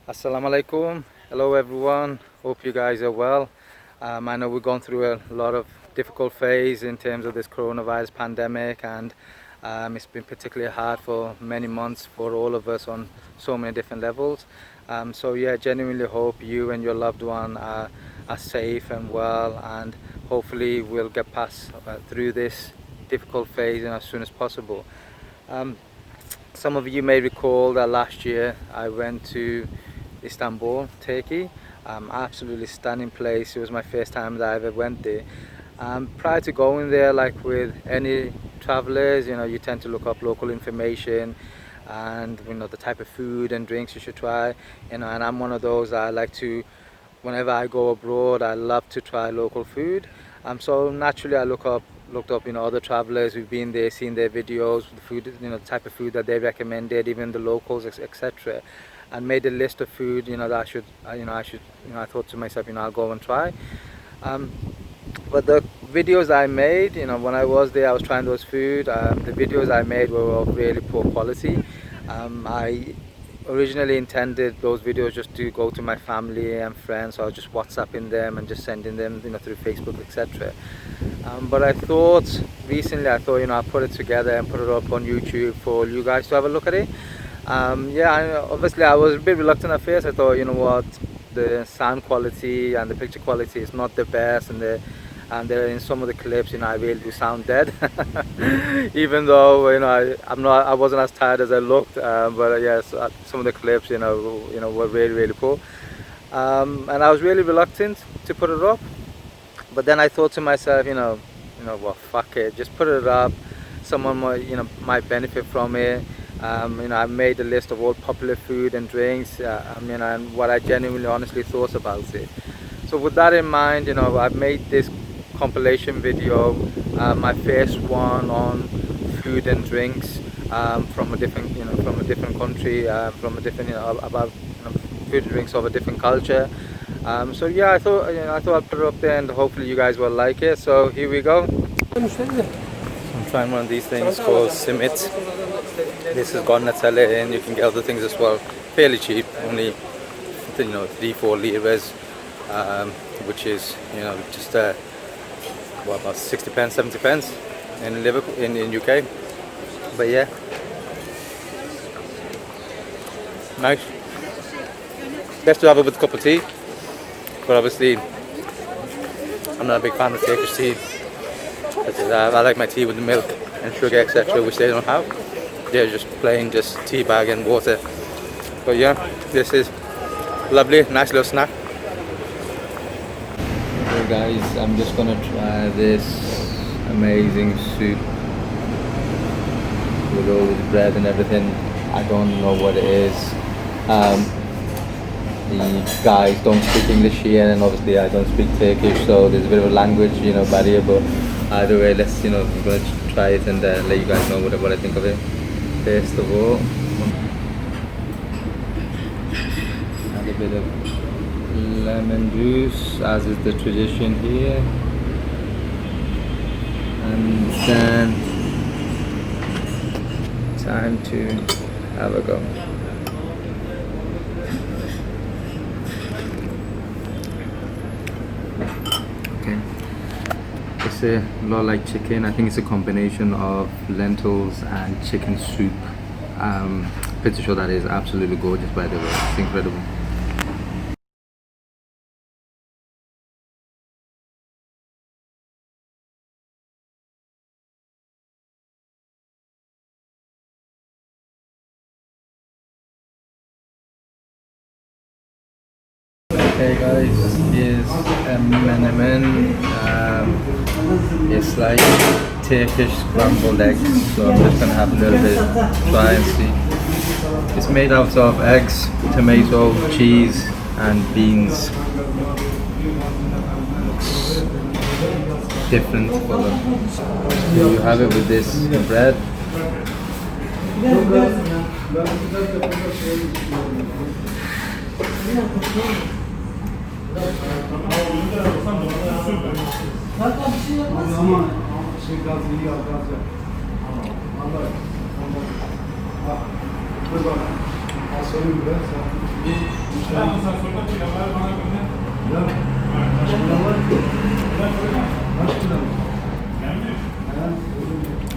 Assalamu alaikum. Hello everyone. Hope you guys are well. I know we've gone through a lot of difficult phase in terms of this coronavirus pandemic, and it's been particularly hard for many months for all of us on so many different levels. So yeah, genuinely hope you and your loved one are safe and well, and hopefully we'll get past through this difficult phase as soon as possible. Um, some of you may recall that last year I went to Istanbul, Turkey. Absolutely stunning place. It was my first time that I ever went there. Prior to going there, like with any travelers, you tend to look up local information and the type of food and drinks you should try. And I'm one of those that I like to, whenever I go abroad, I love to try local food. So naturally I looked up other travelers who've been there, seen their videos, the food, the type of food that they recommended, even the locals, etc., and made a list of food that I thought to myself, I'll go and try. But the videos I made, when I was there, I was trying those food. The videos I made were of really poor quality. I originally intended those videos just to go to my family and friends, so I was just WhatsApping them and just sending them, through Facebook, etc. But recently, I thought, I'll put it together and put it up on YouTube for you guys to have a look at it. Obviously I was a bit reluctant at first. I thought, what, the sound quality and the picture quality is not the best, and in some of the clips, I really do sound dead. Even though I wasn't as tired as I looked, but yes, some of the clips, were really poor, and I was really reluctant to put it up. But then I thought to myself, well, fuck it, just put it up. Someone might benefit from it. I made a list of all popular food and drinks, and what I genuinely honestly thought about it. So with that in mind, I've made this compilation video, my first one on food and drinks, from a different country, from a different about food and drinks of a different culture. So yeah, I thought I'd put it up there, and hopefully you guys will like it. So here we go. I'm trying one of these things called simit. This has got Nutella in. You can get other things as well, fairly cheap, only 3-4 liras, which is just about 60 pence, 70 pence in Liverpool, in UK. But yeah, nice. Best to have it with a cup of tea, but obviously I'm not a big fan of Turkish tea. I like my tea with milk and sugar, etc., which they don't have. They're just plain, just tea bag and water. But yeah, this is lovely, nice little snack. Okay guys, I'm just gonna try this amazing soup with all the bread and everything. I don't know what it is. The guys don't speak English here, and obviously I don't speak Turkish, so there's a bit of a language barrier. But either way, let's I'm gonna try it and let you guys know what I think of it. First of all, add a bit of lemon juice, as is the tradition here, and then time to have a go. Okay, it's a lot like chicken. I think it's a combination of lentils and chicken soup. Pretty sure that is absolutely gorgeous, by the way. It's incredible. Okay guys, here's a menemen. It's like Turkish scrambled eggs, so I'm just gonna have a little bit, try and see. It's made out of eggs, tomato, cheese and beans. Looks different color. Here you have it with this bread.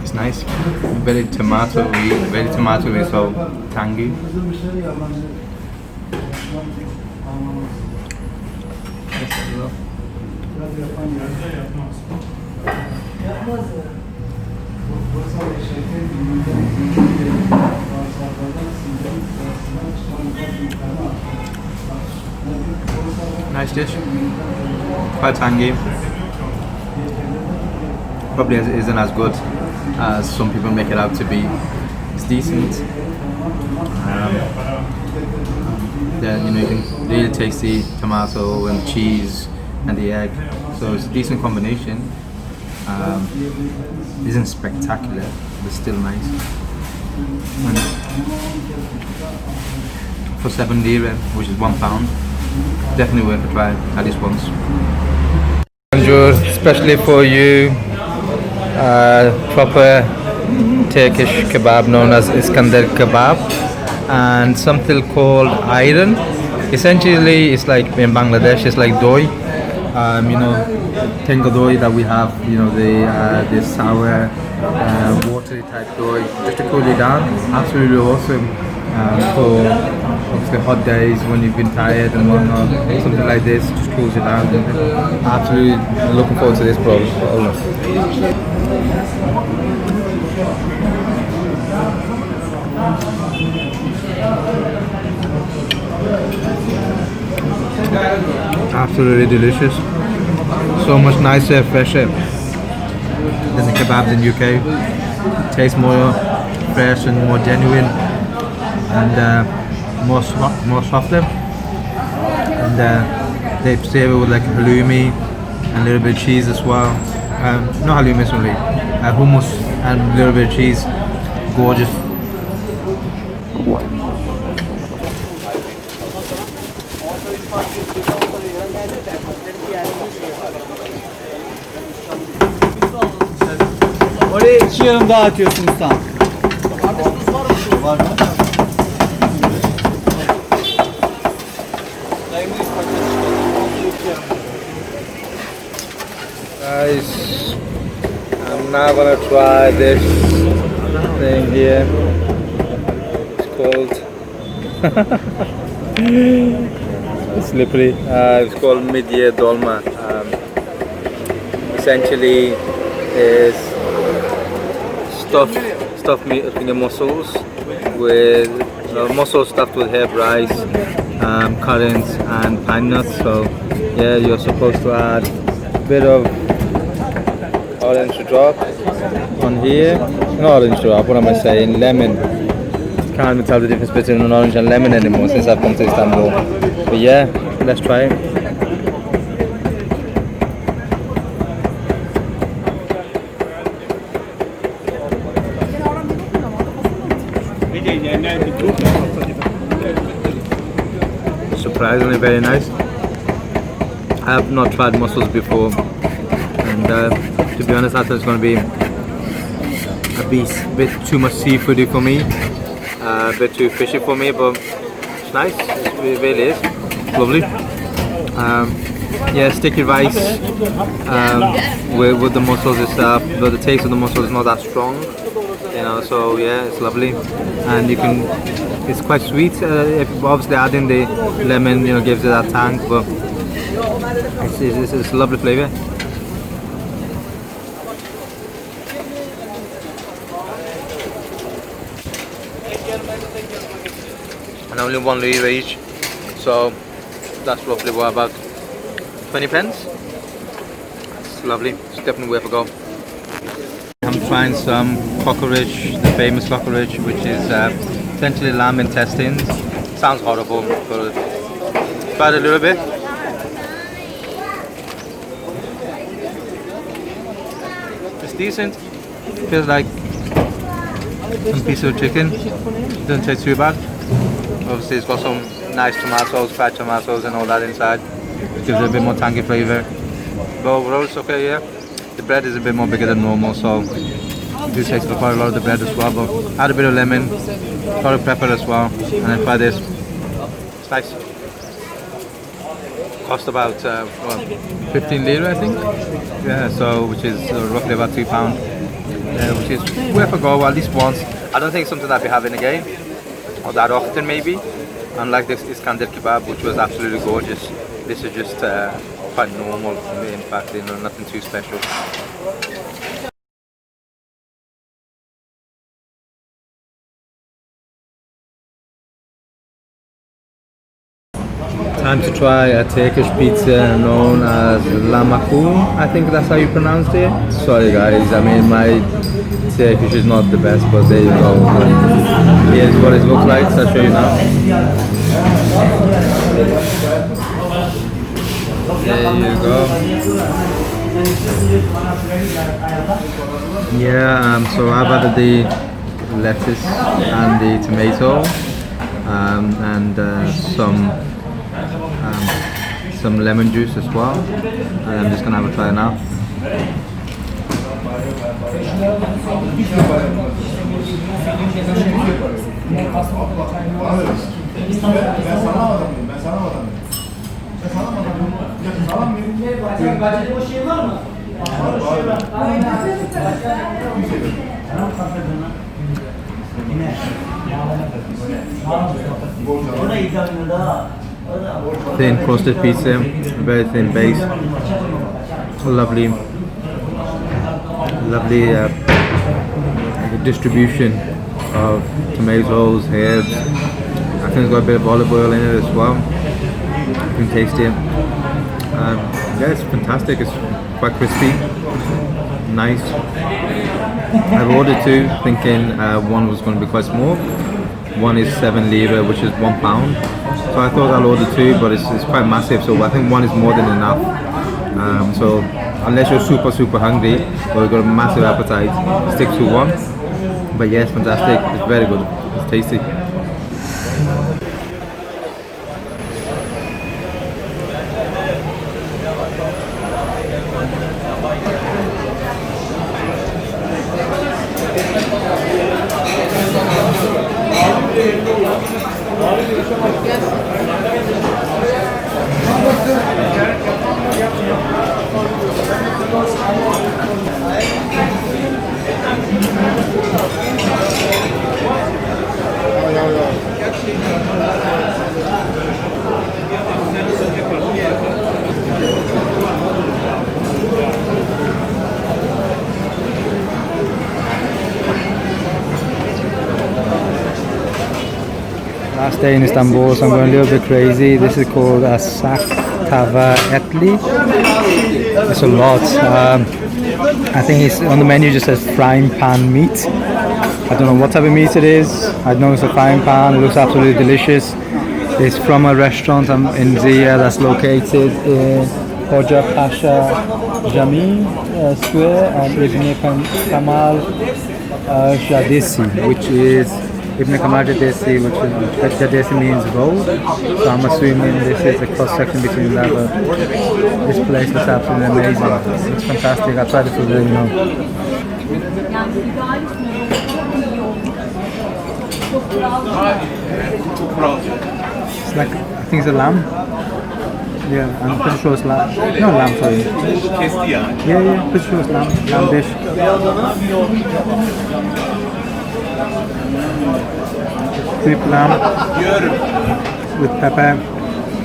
It's nice, very tomatoey, so tangy. Nice dish, quite tangy. Probably isn't as good as some people make it out to be. It's decent. Yeah, you know, you can really taste the tomato and cheese and the egg, so it's a decent combination. Isn't spectacular, but still nice. And for 7 lira, which is £1, definitely worth a try at least once. Bonjour, especially for you, proper Turkish kebab known as Iskandar kebab, and something called iron. Essentially, it's like in Bangladesh, it's like doi. You know, tenga doi that we have. You know, the sour, watery type doi, just to cool you down. Absolutely awesome for obviously hot days when you've been tired and whatnot. Something like this just cools you down. Absolutely looking forward to this, bro. Absolutely delicious. So much nicer, fresher than the kebabs in UK. Tastes more fresh and more genuine, and more softer. And they serve it with like halloumi and a little bit of cheese as well. No halloumi, sorry, hummus and a little bit of cheese. Gorgeous. Oraya 2 yarım daha atıyorsun ustam. Var mı? Guys, I'm now gonna try this thing here. It's called it's slippery. It's called midye dolma. Essentially is stuffed meat finger mussels with mussels stuffed with herb rice, currants and pine nuts. So yeah, you're supposed to add a bit of orange drop on here. Not orange drop, what am I saying? Lemon. Can't even tell the difference between an orange and lemon anymore since I've come to Istanbul. But yeah, let's try it. Surprisingly very nice. I have not tried mussels before, and to be honest, I thought it's going to be a bit too much seafoody for me, a bit too fishy for me, but it's nice. It really is lovely. Yeah, sticky rice with the mussels and stuff, but the taste of the mussels is not that strong, you know. So yeah, it's lovely, and it's quite sweet. If obviously adding the lemon, you know, gives it that tang, but it's a lovely flavour. And only 1 lira each, so that's roughly what, about 20 pence. It's lovely. It's definitely worth a go. I'm trying some cockroach, the famous cockroach, which is essentially lamb intestines. Sounds horrible, but try it a little bit. It's decent. Feels like some piece of chicken. Doesn't taste too bad. Obviously, it's got some nice tomatoes, fried tomatoes, and all that inside. It gives it a bit more tangy flavour. But overall, it's okay. Yeah, the bread is a bit more bigger than normal, so do taste quite a lot of the bread as well, but add a bit of lemon, garlic pepper as well, and then try this. It's nice. Cost about 15 lira, I think. Yeah, so which is roughly about £2, which is worth a go at least once. I don't think it's something I'd be having again, or that often maybe. Unlike this Iskandar kebab, which was absolutely gorgeous. This is just quite normal for me. In fact, nothing too special. Time to try a Turkish pizza known as lamakum. I think that's how you pronounce it. Sorry guys, I mean my Turkish is not the best, but there you go. Here's what it looks like, so I'll show you now. There you go. Yeah, so I've added the lettuce and the tomato and some lemon juice as well, and I'm just gonna have a try now. Thin crusted pizza, very thin base, lovely distribution of tomatoes, herbs. I think it's got a bit of olive oil in it as well. You can taste it. Yeah, it's fantastic. It's quite crispy, nice. I've ordered two, thinking one was going to be quite small. One is 7 lira, which is £1. So I thought I'll order two, but it's quite massive. So I think one is more than enough. So unless you're super hungry or you've got a massive appetite, stick to one. But yes, fantastic. It's very good. It's tasty. Last day in Istanbul, so I'm going a little bit crazy. This is called a sak tava etli. It's a lot. I think it's on the menu, just says frying pan meat. I don't know what type of meat it is. I know it's a frying pan. It looks absolutely delicious. It's from a restaurant in Zia that's located in Hoca Pasha Jami Square and Ibn Kamal Jadesi, which is Ibn Kamal Jadesi, which Jadesi means road. So I'm assuming this is a cross section between that. But this place is absolutely amazing. It's fantastic. I tried it for the It's like, I think it's a lamb. Yeah, I'm pretty sure it's lamb. No, lamb, sorry. Yeah, pretty sure it's lamb. Lamb dish. Crispy lamb with pepper,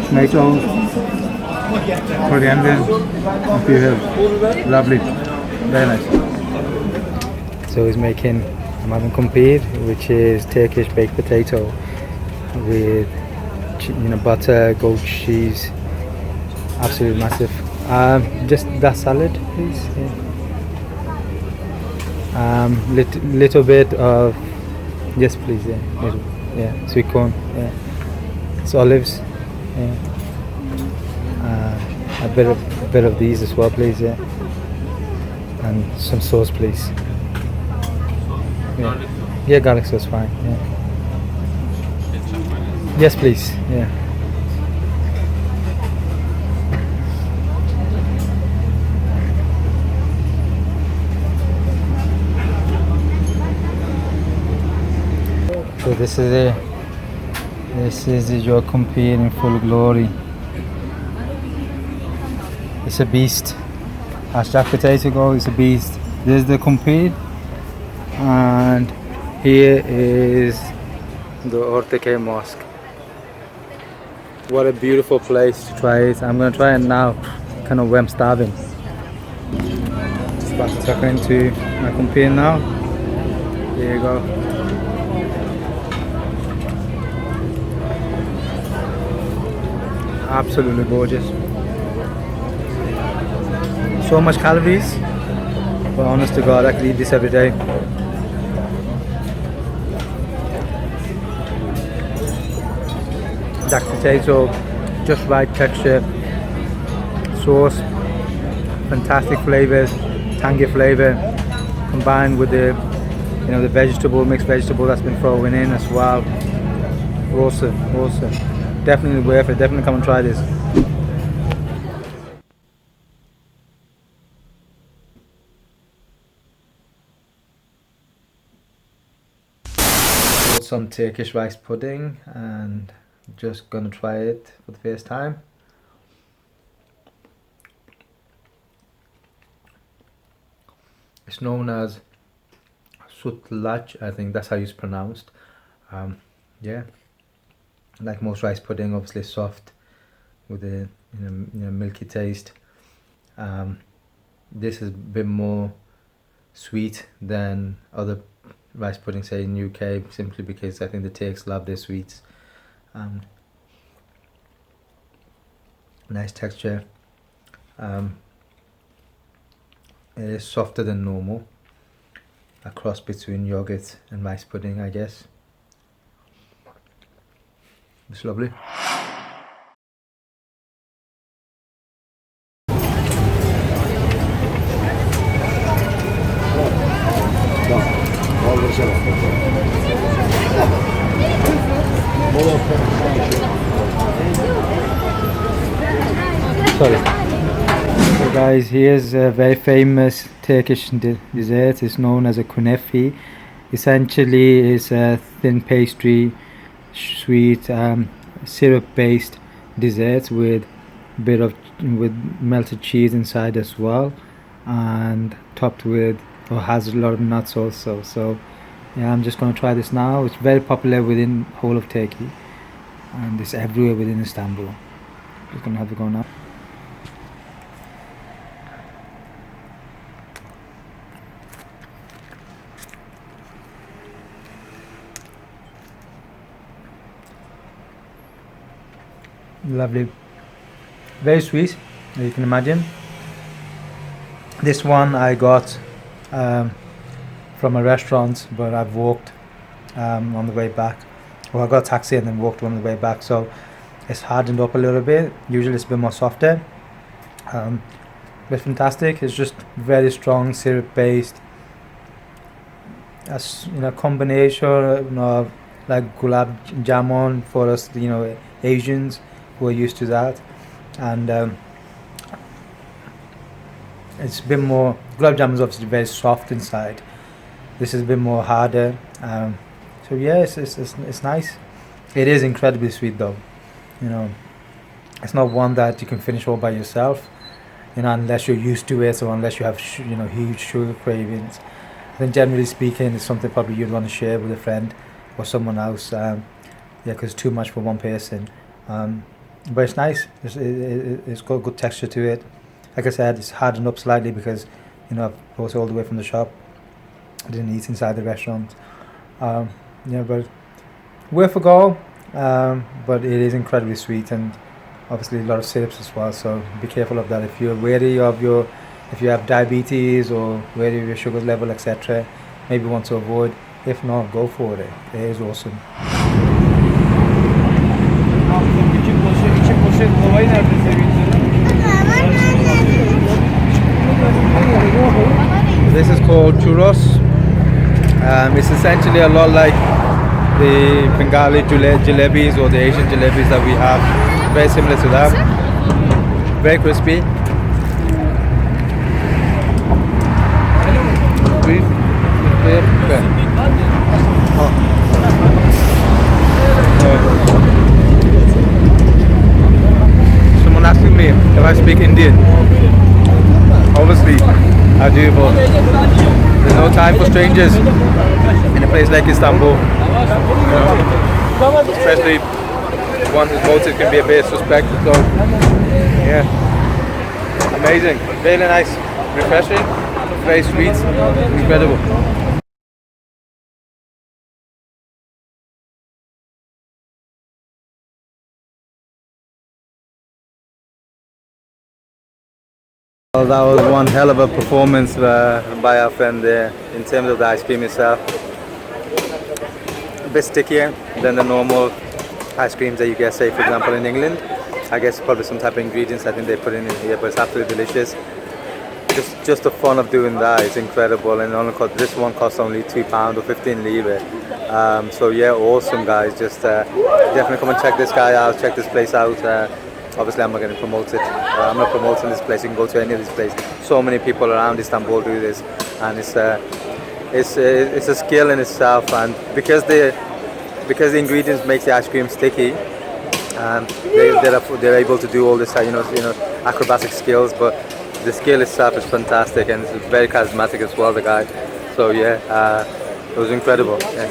tomatoes, coriander, and few herbs. Lovely, very nice. So he's making madan kumpir, which is Turkish baked potato with butter, goat cheese. Absolutely massive. Just that salad, please. Yeah. Little bit of, yes, please. Yeah. Sweet corn. Yeah. It's olives. Yeah. A bit of these as well, please. Yeah. And some sauce, please. Yeah, garlic sauce, fine. Yeah. Yes, please. Yeah. So this is it. This is your kumpir in full glory. It's a beast. As Jack potato go, it's a beast. There's the kumpir, and here is the Orteke Mosque. What a beautiful place to try it. I'm gonna try it now, kind of when I'm starving. Just about to tuck into my kumpir now. There you go. Absolutely gorgeous. So much calories, but honest to God, I could eat this every day. Jack potato, just right texture, sauce, fantastic flavors, tangy flavor, combined with the the vegetable, mixed vegetable that's been thrown in as well. Awesome, awesome. Definitely worth it. Definitely come and try this. Bought some Turkish rice pudding and just gonna try it for the first time. It's known as Sütlaç, I think that's how it's pronounced. Yeah, like most rice pudding, obviously soft with a milky taste. This is a bit more sweet than other rice pudding, say in UK, simply because I think the Turks love their sweets. Nice texture. It is softer than normal. A cross between yogurt and rice pudding, I guess. It's lovely. Sorry. So guys, here's a very famous Turkish dessert. It's known as a kunefi. Essentially, it's a thin pastry, sweet, syrup-based dessert with a bit of melted cheese inside as well, and topped with or has a lot of nuts also. So yeah, I'm just going to try this now. It's very popular within whole of Turkey, and it's everywhere within Istanbul. Just going to have a go now. Lovely, very sweet, as you can imagine. This one I got from a restaurant, but I've walked on the way back. Well, I got a taxi and then walked on the way back, so it's hardened up a little bit. Usually it's a bit more softer, but fantastic. It's just very strong syrup based, as combination of like gulab jamun for us, Asians who are used to that, and it's a bit more. Gulab jamun is obviously very soft inside. This is a bit more harder. So yeah, it's nice. It is incredibly sweet though. It's not one that you can finish all by yourself. Unless you're used to it, or unless you have huge sugar cravings. I think generally speaking, it's something probably you'd want to share with a friend or someone else. Yeah, because it's too much for one person. But it's nice. It's got good texture to it. Like I said, it's hardened up slightly because I've brought it all the way from the shop. I didn't eat inside the restaurant. But worth a go. But it is incredibly sweet, and obviously a lot of syrups as well. So be careful of that. If you're wary of if you have diabetes or wary of your sugar level, etc., maybe want to avoid. If not, go for it. It is awesome. This is called churros. It's essentially a lot like the Bengali jalebis or the Asian jalebis that we have. Very similar to that. Very crispy. Sweet. Okay. Oh. I speak Indian? Obviously, I do, but there's no time for strangers in a place like Istanbul. Especially one whose motive can be a bit suspect. So, yeah, amazing, really nice, refreshing, very sweet, incredible. Well, that was one hell of a performance by our friend there in terms of the ice cream itself. A bit stickier than the normal ice creams that you get, say, for example, in England. I guess probably some type of ingredients I think they put in here, but it's absolutely delicious. Just the fun of doing that is incredible, and this one costs only £2 or 15 lira. So yeah, awesome guys. Just definitely come and check this guy out, check this place out. Obviously, I'm not going to promote it. I'm not promoting this place. You can go to any of these places. So many people around Istanbul do this, and it's a skill in itself. And because the ingredients make the ice cream sticky, they're able to do all this acrobatic skills. But the skill itself is fantastic, and it's very charismatic as well, the guy. So yeah, it was incredible. Yeah.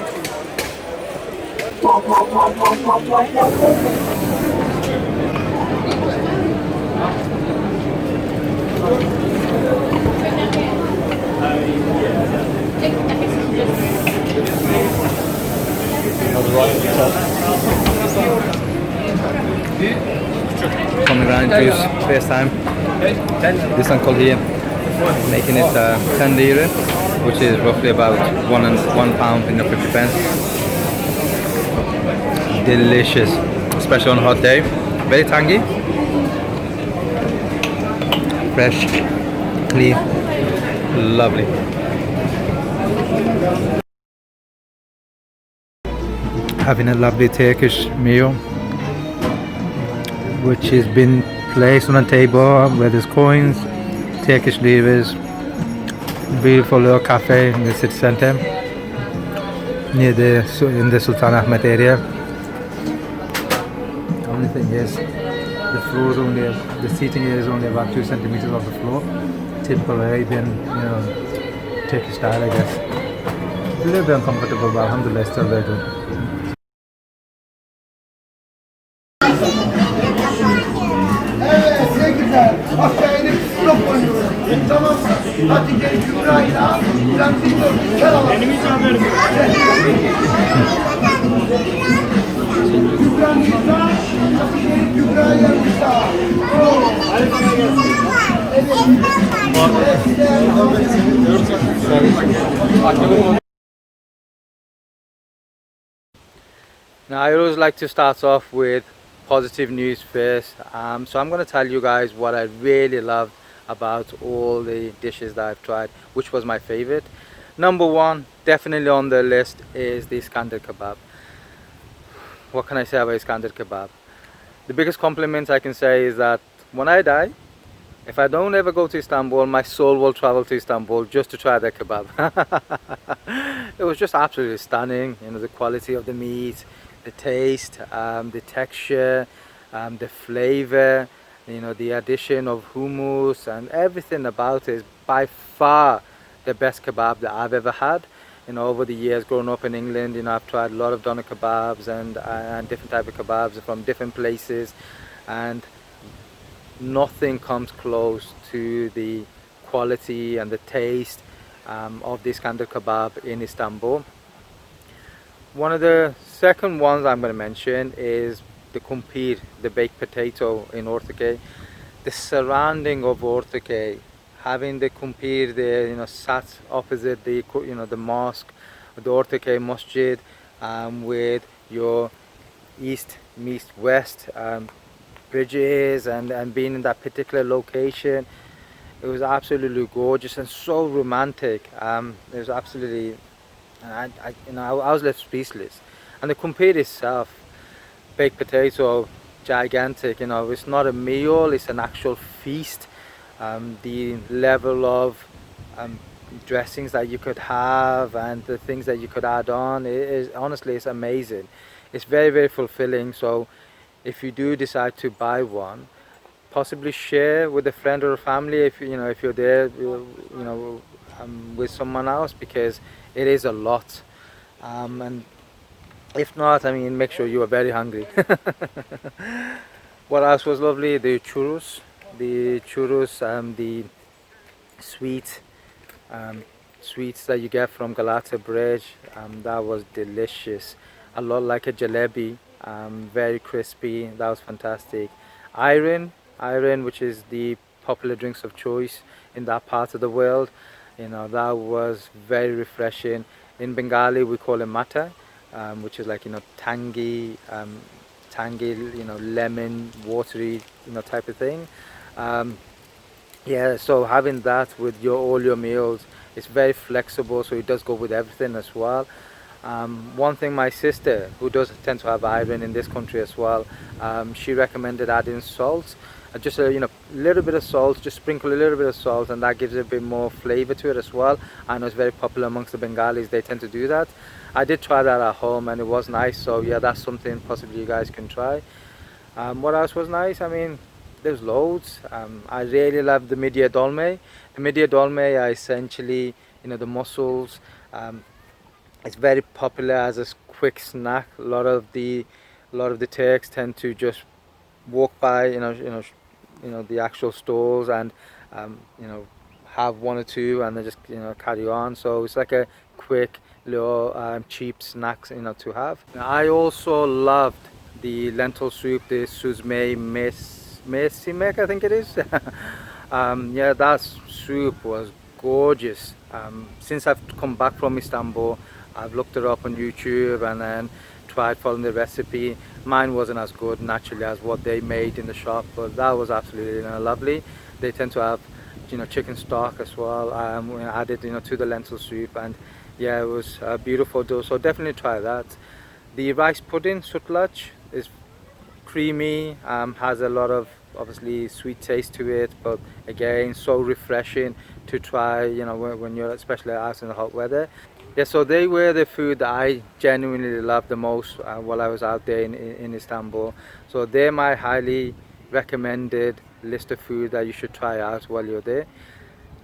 Pomegranate juice, first time. This uncle here making it 10 lira, which is roughly about £1 and 50 pence. Delicious, especially on a hot day. Very tangy, fresh, clean, lovely. Having a lovely Turkish meal, which has been placed on a table where there's coins, Turkish liras, beautiful little cafe in the city center near in the Sultan Ahmet area. The only thing is the floor is only, the seating area is only about 2 centimeters off the floor. Typical Arabian, Turkish style, I guess. A little bit uncomfortable, but alhamdulillah, it's still very good. Aşağı inip blok oynuyoruz. Tamamsa hadi gel Kübra'yla biraz dinliyoruz. Gel alalım. Benim hiç haberim yok. Kübra'nın hadi gel Kübra'yla Mustafa. Hadi bana gelsin. Now, I always like to start off with positive news first. So I'm going to tell you guys what I really loved about all the dishes that I've tried, which was my favorite. Number one, definitely on the list, is the Iskandar kebab. What can I say about Iskandar kebab? The biggest compliment I can say is that when I die, if I don't ever go to Istanbul, my soul will travel to Istanbul just to try that kebab. It was just absolutely stunning. The quality of the meat, the taste, the texture, the flavor, the addition of hummus, and everything about it is by far the best kebab that I've ever had. Over the years, growing up in England, I've tried a lot of doner kebabs and different type of kebabs from different places, and nothing comes close to the quality and the taste of this Iskandar kebab in Istanbul. One of the second ones I'm going to mention is the kumpir, the baked potato in Ortaköy. The surrounding of Ortaköy, having the kumpir there, sat opposite the the mosque, the Ortaköy Masjid, with your east meets west bridges and being in that particular location, it was absolutely gorgeous and so romantic. It was absolutely, I was left speechless. And the kumpir itself, baked potato, gigantic. It's not a meal; it's an actual feast. The level of dressings that you could have and the things that you could add on is honestly, it's amazing. It's very, very fulfilling. So if you do decide to buy one, possibly share with a friend or a family if if you're there, with someone else, because it is a lot. And if not, I mean, make sure you are very hungry. What else was lovely? The sweet um, sweets that you get from Galata Bridge. That was delicious. A lot like a jalebi, very crispy. That was fantastic. Iron, iron, which is the popular drinks of choice in that part of the world. That was very refreshing. In Bengali, we call it mata, which is like tangy, lemon, watery, type of thing. Um, yeah, so having that with all your meals, it's very flexible, so it does go with everything as well. One thing, my sister, who does tend to have iron in this country as well, she recommended adding salt, just a little bit of salt, just sprinkle a little bit of salt, and that gives it a bit more flavor to it as well. I know it's very popular amongst the Bengalis; they tend to do that. I did try that at home, and it was nice. So yeah, that's something possibly you guys can try. What else was nice? I mean, there's loads. I really love the media dolme. The media dolme are essentially, the mussels. It's very popular as a quick snack. A lot of the Turks tend to just walk by, the actual stalls, and you know, have one or two, and then just carry on. So it's like a quick little cheap snacks, to have. I also loved the lentil soup, the Suzme Mesimek, I think it is. Yeah, that soup was gorgeous. Since I've come back from Istanbul, I've looked it up on YouTube and then tried following the recipe. Mine wasn't as good naturally as what they made in the shop, but that was absolutely lovely. They tend to have chicken stock as well, added to the lentil soup, and yeah, it was a beautiful dough. So definitely try that. The rice pudding sutlach is creamy, has a lot of obviously sweet taste to it, but again, so refreshing to try, when you're especially out in the hot weather. Yeah, so they were the food that I genuinely loved the most while I was out there in Istanbul. So they're my highly recommended list of food that you should try out while you're there.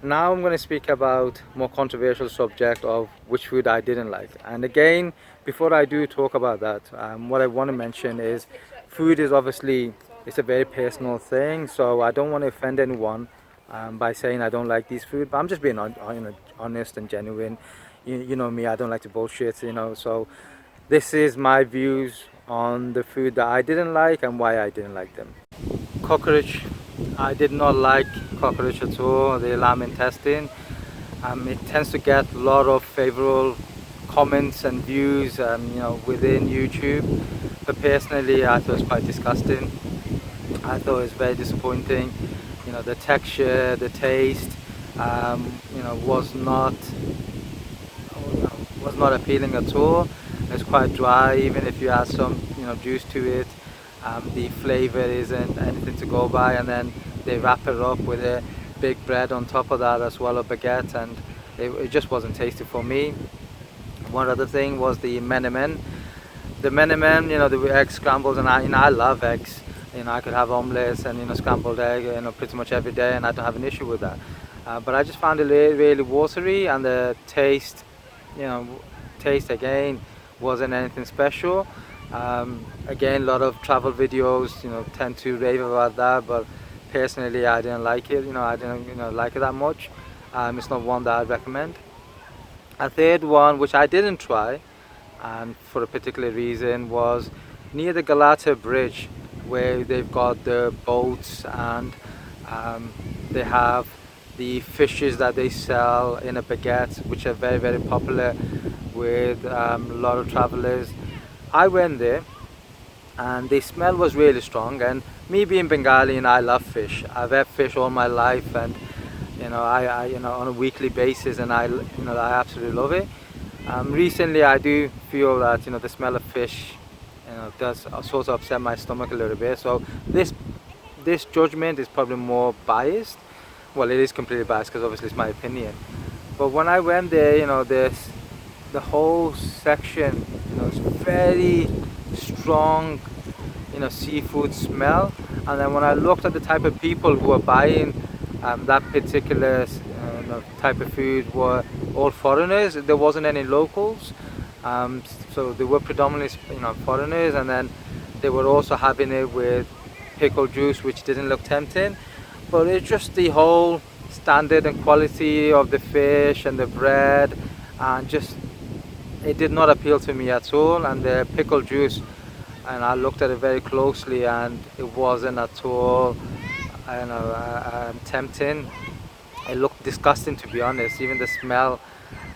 Now I'm going to speak about more controversial subject of which food I didn't like. And again, before I do talk about that, what I want to mention is food is obviously, it's a very personal thing, so I don't want to offend anyone by saying I don't like these food, but I'm just being honest and genuine. You know me, I don't like to bullshit, so this is my views on the food that I didn't like and why I didn't like them. Cockroach. I did not like cockroach at all, the lamb intestine. It tends to get a lot of favorable comments and views, within YouTube. But personally, I thought it was quite disgusting. I thought it was very disappointing. The texture, the taste, was not appealing at all. It's quite dry, even if you add some juice to it. The flavor isn't anything to go by, and then they wrap it up with a big bread on top of that as well, a baguette, and it just wasn't tasty for me. One other thing was the menemen. The menemen, the egg scrambles, and I love eggs. I could have omelets and scrambled egg, pretty much every day, and I don't have an issue with that. But I just found it really, really watery, and the taste, again wasn't anything special. Again, a lot of travel videos, tend to rave about that, but personally, I didn't like it. I didn't, like it that much. It's not one that I'd recommend. A third one, which I didn't try, and for a particular reason, was near the Galata Bridge, where they've got the boats, and they have the fishes that they sell in a baguette, which are very, very popular with a lot of travelers. I went there, and the smell was really strong, and me being Bengali, and I love fish. I've had fish all my life, and I on a weekly basis, and I absolutely love it. Recently, I do feel that the smell of fish does sort of upset my stomach a little bit. So this judgment is probably more biased. Well, it is completely biased because obviously it's my opinion. But when I went there, the whole section, is very strong seafood smell. And then when I looked at the type of people who were buying that particular type of food were all foreigners. There wasn't any locals, so they were predominantly foreigners, and then they were also having it with pickle juice, which didn't look tempting. But it's just the whole standard and quality of the fish and the bread, and just it did not appeal to me at all. And the pickle juice, and I looked at it very closely, and it wasn't at all tempting. It looked disgusting, to be honest. Even the smell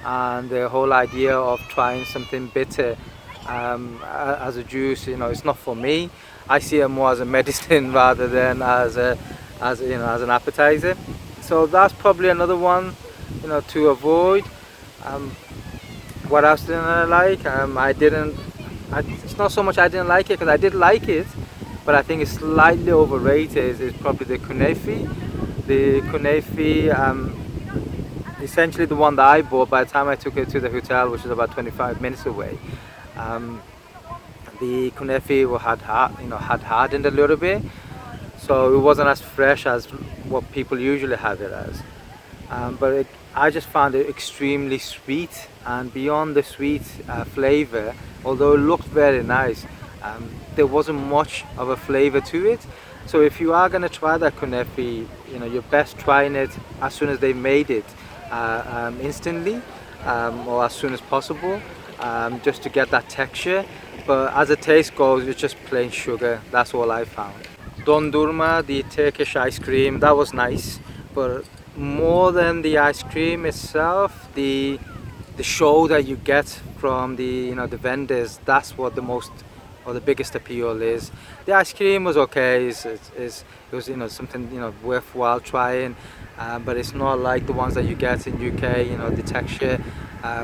and the whole idea of trying something bitter as a juice, it's not for me. I see it more as a medicine rather than as an appetizer. So that's probably another one to avoid. What else didn't I like? It's not so much I didn't like it, because I did like it, but I think it's slightly overrated. Is probably the kunefi. The kunefi, essentially the one that I bought, by the time I took it to the hotel, which is about 25 minutes away, the kunefi had hardened a little bit, so it wasn't as fresh as what people usually have it as. But I just found it extremely sweet, and beyond the sweet flavor, although it looked very nice, there wasn't much of a flavor to it. So if you are going to try that kunefi, you're best trying it as soon as they made it, instantly, or as soon as possible, just to get that texture. But as the taste goes, it's just plain sugar. That's all I found. Dondurma, the Turkish ice cream, that was nice, but more than the ice cream itself, the show that you get from the the vendors, that's what the biggest appeal is. The ice cream was okay. It was something worthwhile trying, but it's not like the ones that you get in UK. The texture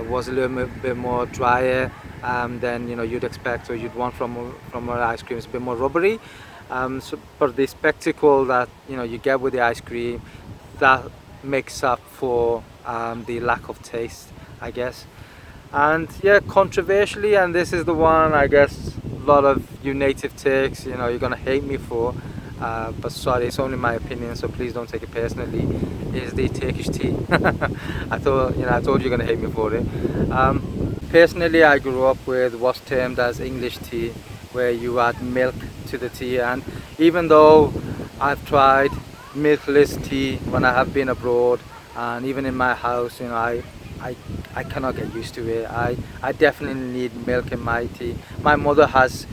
was a little bit more drier than you'd expect or you'd want from an ice cream. It's a bit more rubbery. But the spectacle that you get with the ice cream, that makes up for the lack of taste, I guess. And yeah, controversially, and this is the one I guess a lot of you native Turks, you're gonna hate me for, but sorry, it's only my opinion, so please don't take it personally, is the Turkish tea. I told you're gonna hate me for it. Personally, I grew up with what's termed as English tea, where you add milk to the tea, and even though I've tried milkless tea when I have been abroad, and even in my house, I cannot get used to it. I definitely need milk in my tea. My mother has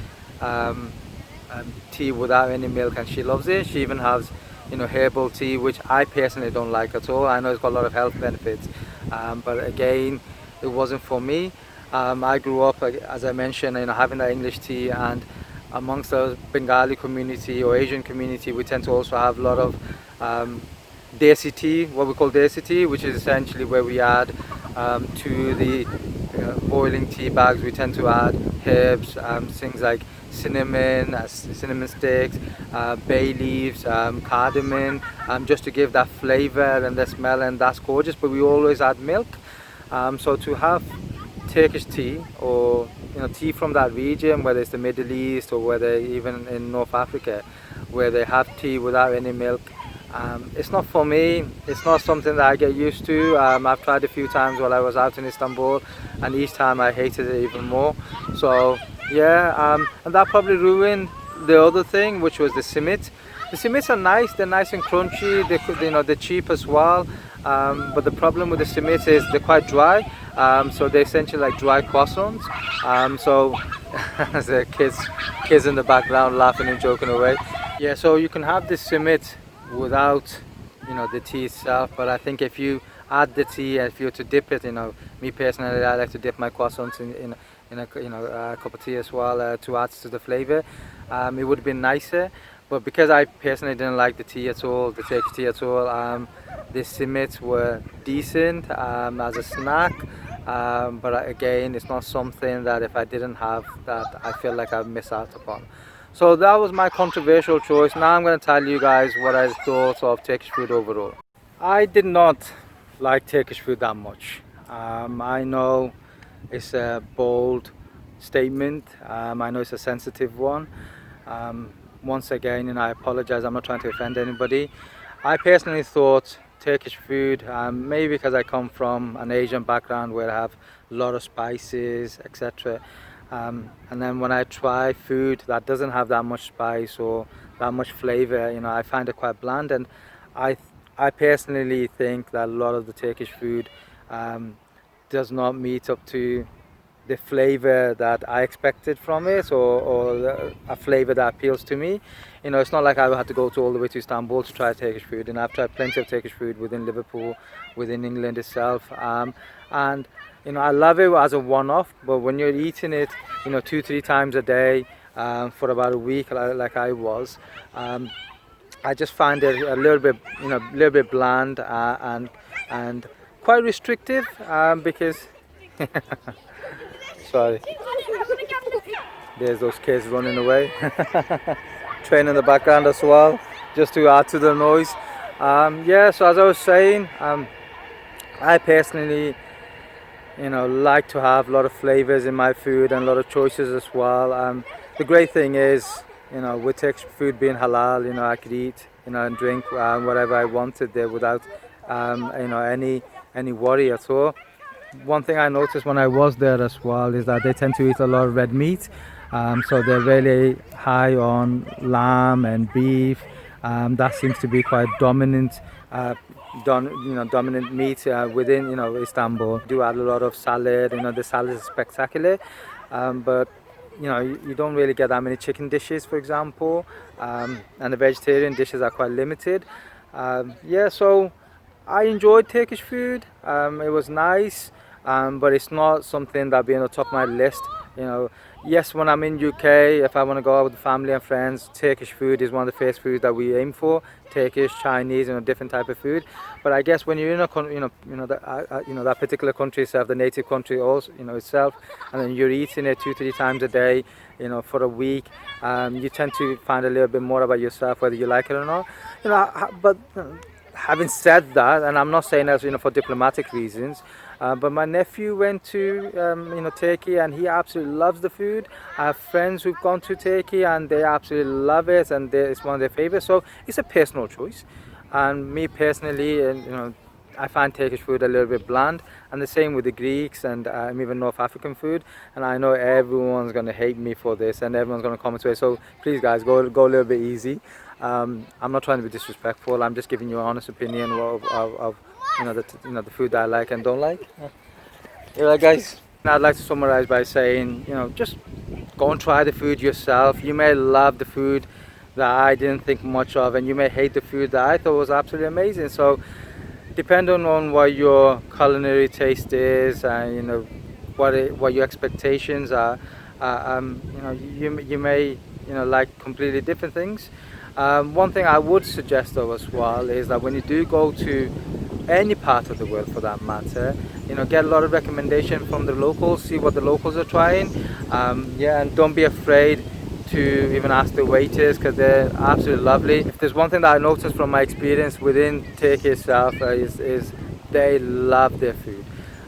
tea without any milk, and she loves it. She even has herbal tea, which I personally don't like at all. I know it's got a lot of health benefits, but again, it wasn't for me. I grew up, as I mentioned, having that English tea, and amongst the Bengali community or Asian community, we tend to also have a lot of desi tea, what we call desi tea, which is essentially where we add to the boiling tea bags, we tend to add herbs, things like cinnamon, cinnamon sticks, bay leaves, cardamom, just to give that flavor and the smell, and that's gorgeous. But we always add milk. So to have Turkish tea, or tea from that region, whether it's the Middle East or whether even in North Africa, where they have tea without any milk, it's not for me. It's not something that I get used to. I've tried a few times while I was out in Istanbul, and each time I hated it even more. So yeah, and that probably ruined the other thing, which was the simit. The simits are nice. They're nice and crunchy. They're cheap as well. But the problem with the simits is they're quite dry. So they're essentially like dry croissants. So as the kids in the background laughing and joking away. Yeah, so you can have the simit without the tea itself, but I think if you add the tea, if you were to dip it, me personally, I like to dip my croissants in a cup of tea as well, to add to the flavor. It would have been nicer, but because I personally didn't like the tea at all, the Turkish tea at all, the simits were decent as a snack, but again, it's not something that if I didn't have that, I feel like I've missed out upon. So that was my controversial choice. Now I'm going to tell you guys what I thought of Turkish food overall. I did not like Turkish food that much. I know it's a bold statement. I know it's a sensitive one. Once again, I apologize. I'm not trying to offend anybody. I personally thought Turkish food, maybe because I come from an Asian background where I have a lot of spices, etc. And then when I try food that doesn't have that much spice or that much flavor, I find it quite bland. And I, I personally think that a lot of the Turkish food does not meet up to the flavor that I expected from it, or a flavor that appeals to me. It's not like I had to go all the way to Istanbul to try Turkish food, and I've tried plenty of Turkish food within Liverpool, within England itself, and I love it as a one-off. But when you're eating it, 2-3 times a day for about a week, like I was, I just find it a little bit bland and quite restrictive because. Sorry, there's those kids running away. Train in the background as well, just to add to the noise. Yeah, so as I was saying, I personally, like to have a lot of flavors in my food and a lot of choices as well. The great thing is, with Turkish food being halal, I could eat, and drink whatever I wanted there without, any worry at all. One thing I noticed when I was there as well is that they tend to eat a lot of red meat. So they're really high on lamb and beef. That seems to be quite dominant, dominant meat within, Istanbul. Do add a lot of salad. The salad is spectacular, but you don't really get that many chicken dishes, for example, and the vegetarian dishes are quite limited. Yeah, so I enjoyed Turkish food. It was nice, but it's not something that be on the top of my list. Yes, when I'm in UK, if I want to go out with family and friends, Turkish food is one of the first foods that we aim for. Turkish, Chinese, different type of food. But I guess when you're in a that particular country itself, the native country also, itself, and then you're eating it 2-3 times a day, for a week, you tend to find a little bit more about yourself, whether you like it or not. But having said that, and I'm not saying that for diplomatic reasons, but my nephew went to Turkey and he absolutely loves the food. I have friends who've gone to Turkey and they absolutely love it, and it's one of their favorites. So it's a personal choice, and me personally, I find Turkish food a little bit bland, and the same with the Greeks and even North African food. And I know everyone's going to hate me for this, and everyone's going to comment away. So please, guys, go a little bit easy. I'm not trying to be disrespectful. I'm just giving you an honest opinion of the food that I like and don't like. Yeah, right, guys. I'd like to summarize by saying, just go and try the food yourself. You may love the food that I didn't think much of, and you may hate the food that I thought was absolutely amazing. So, depending on what your culinary taste is, and what your expectations are, you may like completely different things. One thing I would suggest though as well is that when you do go to any part of the world for that matter, get a lot of recommendation from the locals, see what the locals are trying. Yeah, and don't be afraid to even ask the waiters, because they're absolutely lovely. If there's one thing that I noticed from my experience within Turkey itself is they love their food.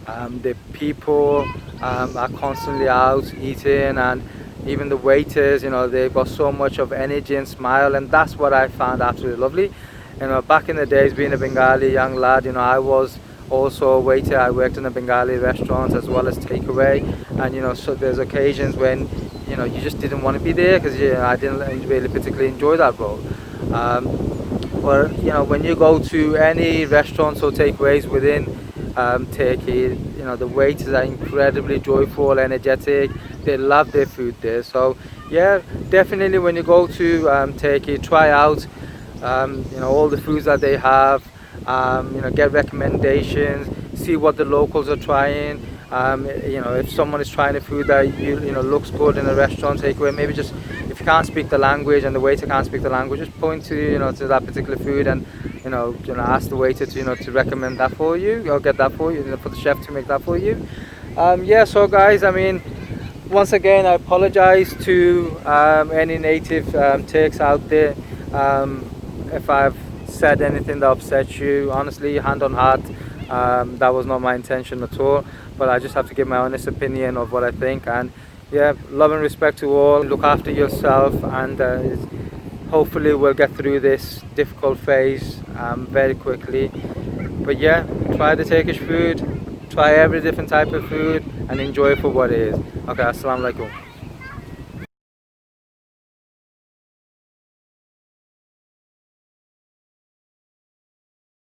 The people are constantly out eating, and even the waiters, they've got so much of energy and smile, and that's what I found absolutely lovely. Back in the days, being a Bengali young lad, I was also a waiter. I worked in a Bengali restaurant as well as takeaway, and so there's occasions when you just didn't want to be there because I didn't really particularly enjoy that role. But when you go to any restaurants or takeaways within Turkey, the waiters are incredibly joyful, energetic. They love their food there. So yeah, definitely when you go to Turkey, try out all the foods that they have. Get recommendations, see what the locals are trying. If someone is trying a food that looks good in a restaurant takeaway, maybe just, if you can't speak the language and the waiter can't speak the language, just point to to that particular food and ask the waiter to recommend that for you, or get that for you, for the chef to make that for you. Yeah, so guys, once again, I apologize to any native Turks out there if I've said anything that upsets you. Honestly, hand on heart, that was not my intention at all, but I just have to give my honest opinion of what I think. And yeah, love and respect to all. Look after yourself, and hopefully we'll get through this difficult phase very quickly. But yeah, try the Turkish food, try every different type of food, and enjoy it for what it is. Okay, assalamu alaikum.